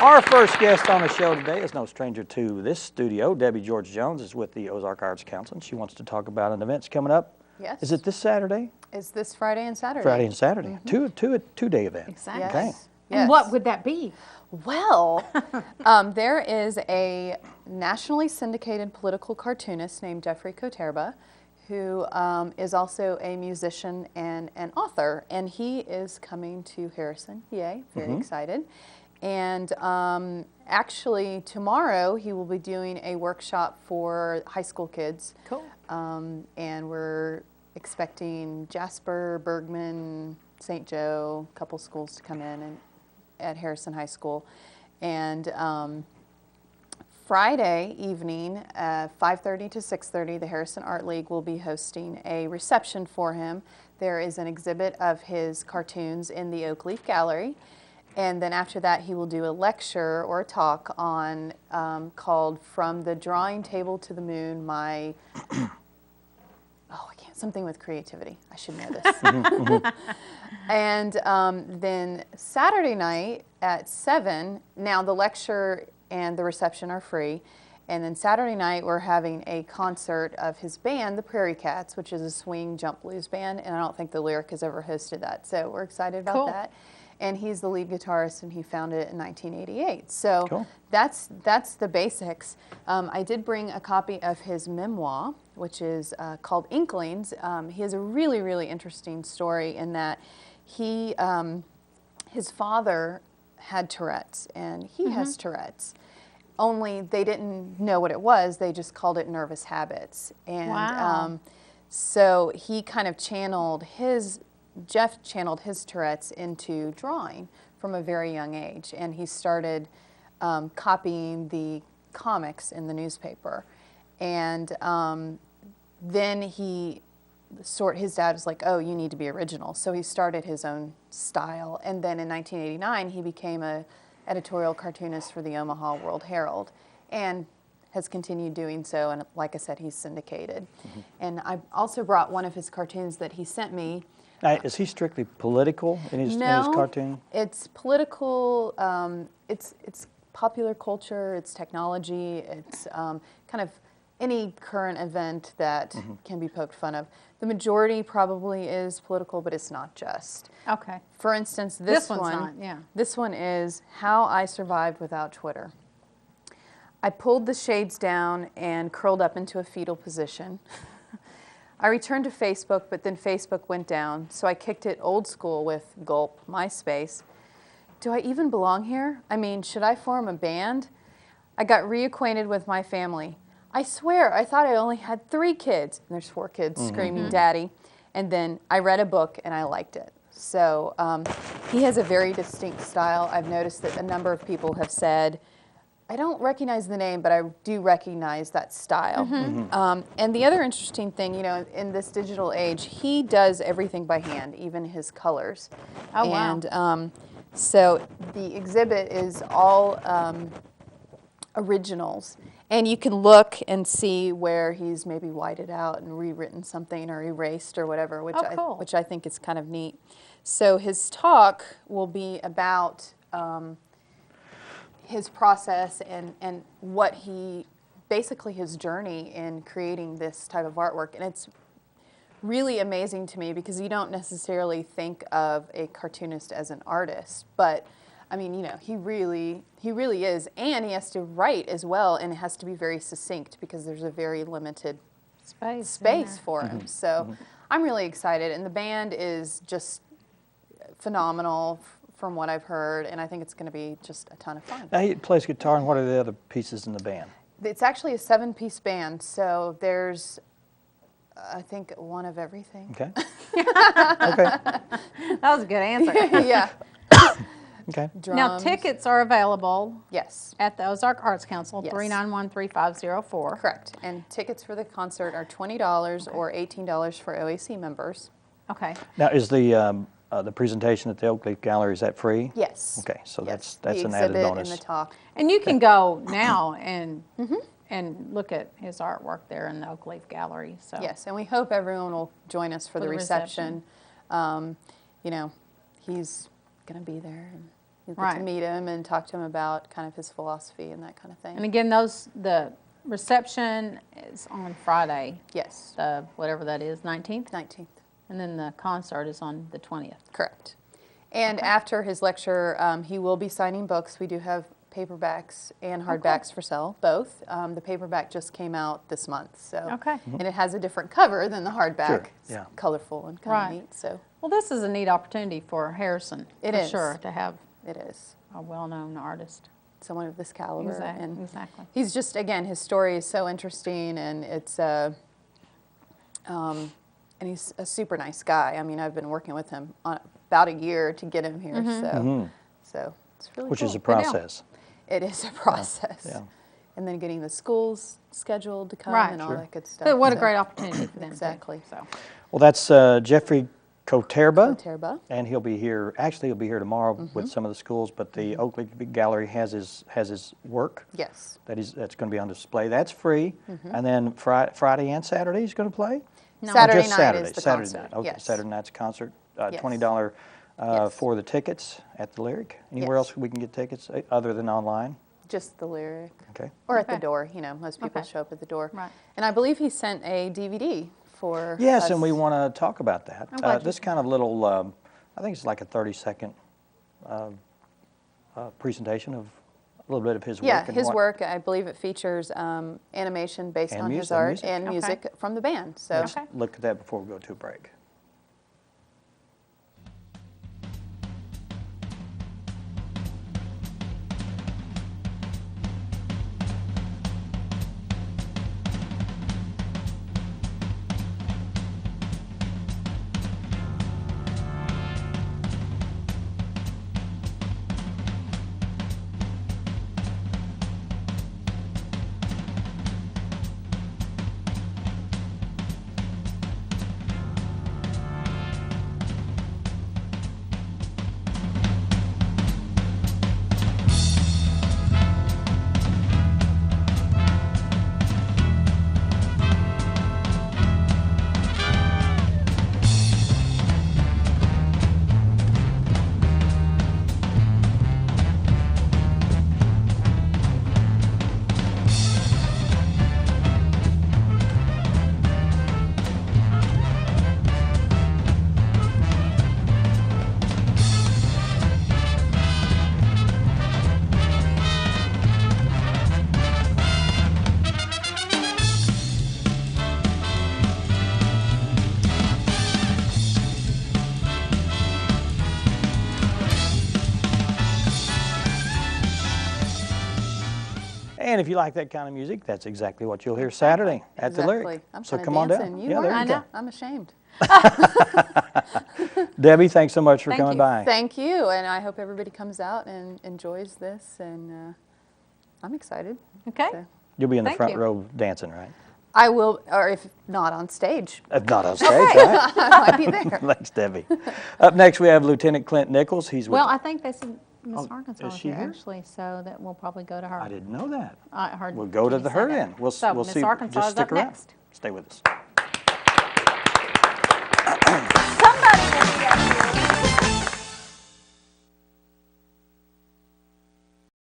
Our first guest on the show today is no stranger to this studio. Debbie George Jones is with the Ozark Arts Council, and she wants to talk about an event coming up. Yes. Is it this Saturday? It's this Friday and Saturday. Friday and Saturday. Two-day event. Exactly. Yes. Okay. Yes. And what would that be? Well, there is a nationally syndicated political cartoonist named Jeffrey Koterba, who is also a musician and an author, and he is coming to Harrison. Yay, very excited. And actually tomorrow he will be doing a workshop for high school kids. Cool. And we're expecting Jasper, Bergman, St. Joe, a couple schools to come in and at Harrison High School. And Friday evening, 5:30 to 6:30, the Harrison Art League will be hosting a reception for him. There is an exhibit of his cartoons in the Oak Leaf Gallery. And then after that, he will do a lecture or a talk on called "From the Drawing Table to the Moon." Something with creativity. I should know this. And then Saturday night at 7. Now the lecture and the reception are free. And then Saturday night we're having a concert of his band, the Prairie Cats, which is a swing jump blues band. And I don't think the Lyric has ever hosted that, so we're excited about that. And he's the lead guitarist, and he founded it in 1988. So that's the basics. I did bring a copy of his memoir, which is called Inklings. He has a really, really interesting story in that he, his father had Tourette's, and he has Tourette's. Only they didn't know what it was. They just called it nervous habits. And so he kind of Jeff channeled his Tourette's into drawing from a very young age, and he started copying the comics in the newspaper. And then his dad was like, "Oh, you need to be original." So he started his own style, and then in 1989 he became a editorial cartoonist for the Omaha World Herald, and has continued doing so. And like I said, he's syndicated. And I also brought one of his cartoons that he sent me. Is he strictly political in his cartoon? It's political. It's popular culture. It's technology. It's kind of any current event that can be poked fun of. The majority probably is political, but it's not just. Okay. For instance, this one's one. not, yeah. This one is How I Survived Without Twitter. I pulled the shades down and curled up into a fetal position. I returned to Facebook, but then Facebook went down, so I kicked it old school with gulp, MySpace. Do I even belong here? I mean, should I form a band? I got reacquainted with my family. I swear, I thought I only had 3 kids. And there's 4 kids screaming, "Daddy." And then I read a book and I liked it. So he has a very distinct style. I've noticed that a number of people have said, I don't recognize the name, but I do recognize that style. And the other interesting thing, you know, in this digital age, he does everything by hand, even his colors. Oh, wow. And so the exhibit is all originals. And you can look and see where he's maybe whited out and rewritten something or erased or whatever, which I think is kind of neat. So his talk will be about his process and what basically his journey in creating this type of artwork. And it's really amazing to me because you don't necessarily think of a cartoonist as an artist, but I mean, you know, he really is, and he has to write as well, and it has to be very succinct because there's a very limited space for him. So I'm really excited, and the band is just phenomenal from what I've heard, and I think it's going to be just a ton of fun. Now he plays guitar, and what are the other pieces in the band? It's actually a 7-piece band, so there's, I think, one of everything. Okay. Okay. That was a good answer. Yeah. Okay. Drums. Now, tickets are available Yes. at the Ozark Arts Council, Yes. 391-3504. Correct. And tickets for the concert are $20 or $18 for OAC members. Okay. Now, is the presentation at the Oak Leaf Gallery, is that free? Yes. Okay, so Yes. that's the an added exhibit bonus. and the talk. And you can go now and look at his artwork there in the Oak Leaf Gallery. So Yes, and we hope everyone will join us for the reception. You know, he's going to be there. And You'll get Right. to meet him and talk to him about kind of his philosophy and that kind of thing. And again, the reception is on Friday, Yes, whatever that is, 19th? 19th. And then the concert is on the 20th. Correct. And after his lecture, he will be signing books. We do have paperbacks and hardbacks for sale, both. The paperback just came out this month, so. Okay. And it has a different cover than the hardback. Sure, It's yeah. colorful and kind Right. of neat, so Well, this is a neat opportunity for Harrison. It for is. sure, to have it is. a well-known artist. Someone of this caliber. And Exactly. he's just, again, his story is so interesting, and it's and he's a super nice guy. I mean, I've been working with him on about a year to get him here, so it's really Which cool. is a Good deal. process. It is a process. Yeah. And then getting the schools scheduled to come Right. and all Sure. that good stuff. But what a so. great opportunity for them. too. Exactly. So, Well, that's Jeffrey Koterba. Koterba. And he'll be here, actually he'll be here tomorrow with some of the schools, but the Oakley Gallery has his work Yes. that's going to be on display. That's free. And then Friday and Saturday he's going to play? No. Or Saturday just night Saturday? is the Saturday concert. night. Okay, Yes. Saturday night's concert, Yes. $20 Yes. for the tickets at the Lyric. Anywhere Yes. else we can get tickets other than online? Just the lyric. Okay. Or at the Okay. door, most people Okay. show up at the door. Right. And I believe he sent a DVD for Yes, us. and we want to talk about that. I'm glad you This kind of little, I think it's like a 30-second presentation of a little bit of his work. Yeah, and his what- work, I believe it features animation based And on his music- and art music. and Okay. music from the band. So Let's look at that before we go to a break. And if you like that kind of music, that's exactly what you'll hear Saturday at the Lyric. I'm So kinda come on down. dancing. You Yeah, there weren't. you go. I'm ashamed. Debbie, thanks so much for Thank coming you. by. Thank you, and I hope everybody comes out and enjoys this, and I'm excited. Okay. So. You'll be in the Thank front you. row dancing, right? I will, or if not on stage, Not on stage, right? I might be there. Thanks, Debbie. Up next, we have Lieutenant Clint Nichols. He's with Well, I think they said Miss Oh, Arkansas is is she here here? actually, so that we'll probably go to her. I didn't know that. I heard We'll go to Jenny the say her that. then. We'll So we'll Miss see. Arkansas Just is stick up around. next. Stay with us.